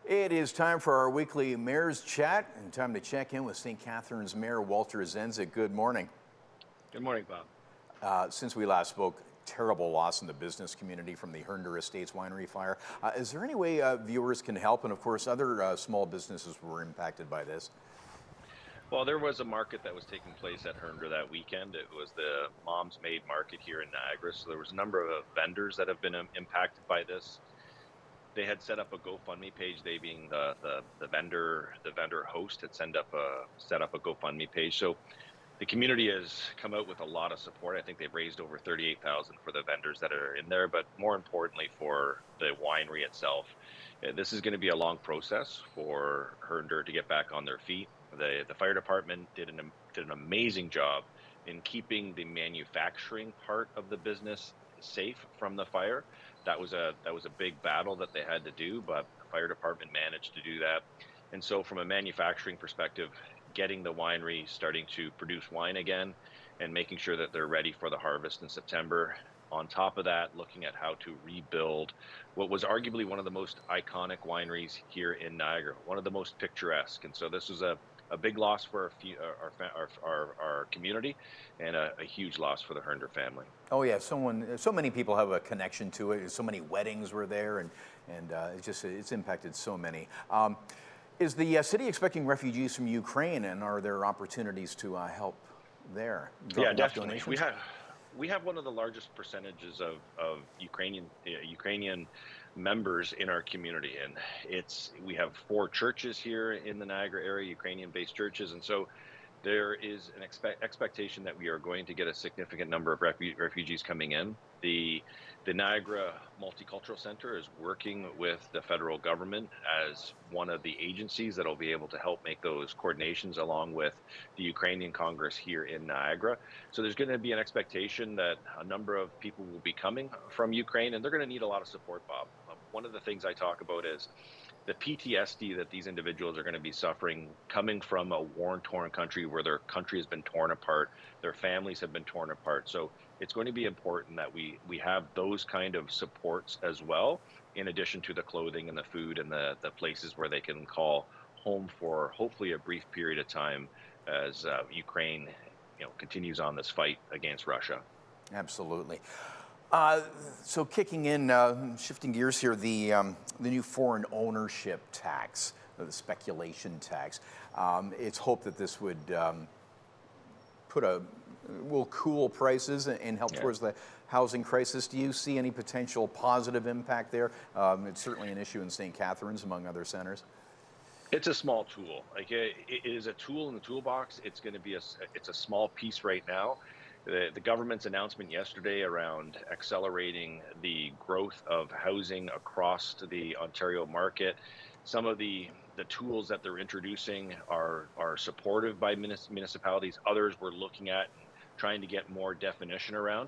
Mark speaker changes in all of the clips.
Speaker 1: It is time for our weekly Mayor's Chat and time to check in with St. Catharines Mayor Walter Sendzik. Good morning.
Speaker 2: Good morning, Bob.
Speaker 1: Since we last spoke, terrible loss in the business community from the Herndon Estates winery fire. Is there any way viewers can help? And of course, other small businesses were impacted by this.
Speaker 2: Well, there was a market that was taking place at Herndon that weekend. It was the Mom's Made Market here in Niagara. So there was a number of vendors that have been impacted by this. They had set up a GoFundMe page. They being the vendor host had set up a GoFundMe page. So the community has come out with a lot of support. I think they've raised over $38,000 for the vendors that are in there, but more importantly for the winery itself. This is going to be a long process for Herndon to get back on their feet. The fire department did an amazing job in keeping the manufacturing part of the business safe from the fire. That was a big battle that they had to do, but the fire department managed to do that. And so from a manufacturing perspective, getting the winery starting to produce wine again and making sure that they're ready for the harvest in September. On top of that, looking at how to rebuild what was arguably one of the most iconic wineries here in Niagara, one of the most picturesque. And so this was a big loss for our community and a huge loss for the Herndon family.
Speaker 1: Oh yeah, so many people have a connection to it. So many weddings were there, and it's impacted so many. Is the city expecting refugees from Ukraine, and are there opportunities to help there?
Speaker 2: Yeah, definitely. We have one of the largest percentages of Ukrainian members in our community, and we have 4 churches here in the Niagara area, Ukrainian-based churches, and so there is an expectation that we are going to get a significant number of refugees coming in. The Niagara Multicultural Center is working with the federal government as one of the agencies that will be able to help make those coordinations along with the Ukrainian Congress here in Niagara. So there's going to be an expectation that a number of people will be coming from Ukraine, and they're going to need a lot of support, Bob. One of the things I talk about is the PTSD that these individuals are going to be suffering coming from a war-torn country where their country has been torn apart, their families have been torn apart. So it's going to be important that we have those kind of supports as well, in addition to the clothing and the food and the places where they can call home for hopefully a brief period of time as Ukraine continues on this fight against Russia.
Speaker 1: Absolutely. So kicking in, shifting gears here, the new foreign ownership tax, the speculation tax. It's hoped that this would will cool prices and help towards the housing crisis. Do you see any potential positive impact there? It's certainly an issue in St. Catharines, among other centers.
Speaker 2: It's a small tool. Like it is a tool in the toolbox. It's going to be it's a small piece right now. The government's announcement yesterday around accelerating the growth of housing across the Ontario market, some of the tools that they're introducing are supportive by municipalities. Others we're looking at trying to get more definition around.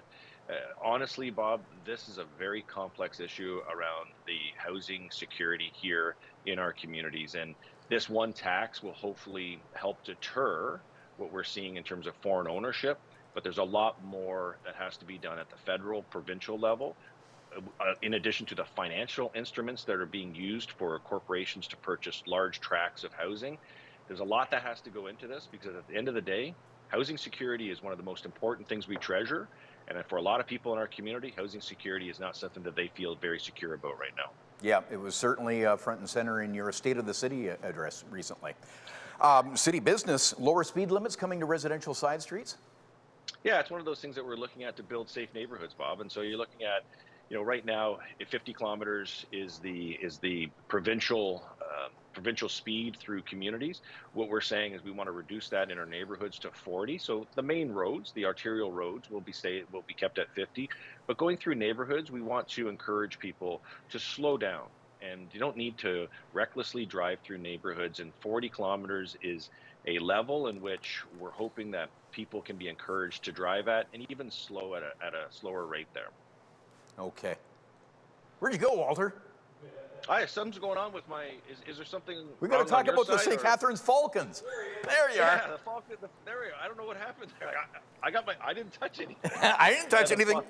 Speaker 2: Honestly, Bob, this is a very complex issue around the housing security here in our communities. And this one tax will hopefully help deter what we're seeing in terms of foreign ownership. But there's a lot more that has to be done at the federal, provincial level, in addition to the financial instruments that are being used for corporations to purchase large tracts of housing. There's a lot that has to go into this because at the end of the day, housing security is one of the most important things we treasure. And for a lot of people in our community, housing security is not something that they feel very secure about right now.
Speaker 1: Yeah, it was certainly front and center in your State of the City address recently. City business, lower speed limits coming to residential side streets?
Speaker 2: Yeah, it's one of those things that we're looking at to build safe neighborhoods, Bob. And so you're looking at, right now, 50 kilometers is the provincial speed through communities. What we're saying is we want to reduce that in our neighborhoods to 40. So the main roads, the arterial roads, will be kept at 50. But going through neighborhoods, we want to encourage people to slow down. And you don't need to recklessly drive through neighborhoods. And 40 kilometers is a level in which we're hoping that people can be encouraged to drive at and even slow at a slower rate there.
Speaker 1: Okay. Where'd you go, Walter?
Speaker 2: Hi, something's going on with my. Is there something?
Speaker 1: We got to
Speaker 2: wrong
Speaker 1: talk
Speaker 2: on your
Speaker 1: about the
Speaker 2: side,
Speaker 1: St.
Speaker 2: or-
Speaker 1: Catharines Falcons. There you
Speaker 2: Yeah,
Speaker 1: are.
Speaker 2: the Falcon. There we go. I don't know what happened there. I got my. I didn't touch anything.
Speaker 1: I didn't touch
Speaker 2: Yeah,
Speaker 1: anything.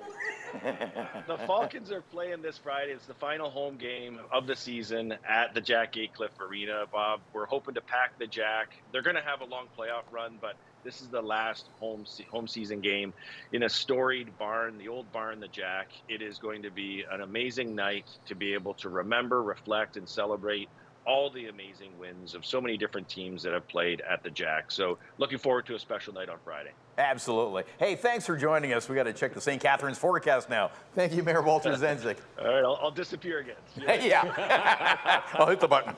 Speaker 2: The Falcons are playing this Friday. It's the final home game of the season at the Jack Aycliffe Arena, Bob. We're hoping to pack the Jack. They're going to have a long playoff run, but this is the last home season game in a storied barn, the old barn, the Jack. It is going to be an amazing night to be able to remember, reflect, and celebrate all the amazing wins of so many different teams that have played at the Jack. So looking forward to a special night on Friday.
Speaker 1: Absolutely. Hey, thanks for joining us. We got to check the St. Catharines forecast now. Thank you, Mayor Walter Sendzik.
Speaker 2: All right, I'll disappear again.
Speaker 1: Yeah. I'll hit the button.